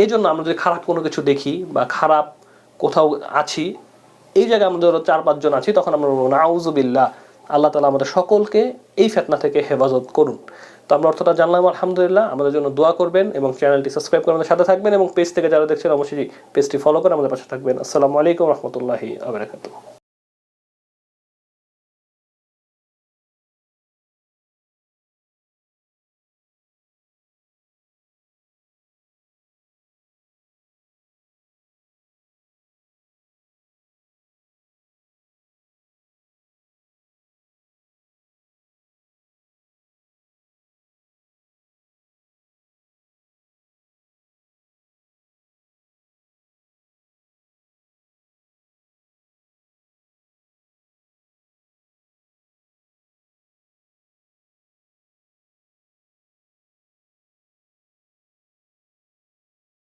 এই জন্য আমরা যদি খারাপ কোনো কিছু দেখি বা খারাপ কোথাও আছি, এই জায়গায় আমাদের 4-5 জন আছি, তখন আমরা বলবো নাউযুবিল্লাহ, আল্লাহ তাআলা আমাদের সকলকে এই ফিতনা থেকে হেফাজত করুন। তো আমরা অর্থটা জানলাম, আলহামদুলিল্লাহ। আমাদের জন্য দোয়া করবেন এবং চ্যানেলটি সাবস্ক্রাইব করে আমাদের সাথে থাকবেন, এবং পেজ থেকে যারা দেখছেন অবশ্যই পেজটি ফলো করে আমাদের পাশে থাকবেন। আসসালামু আলাইকুম ওয়া রাহমাতুল্লাহি ওয়া বারাকাতুহু।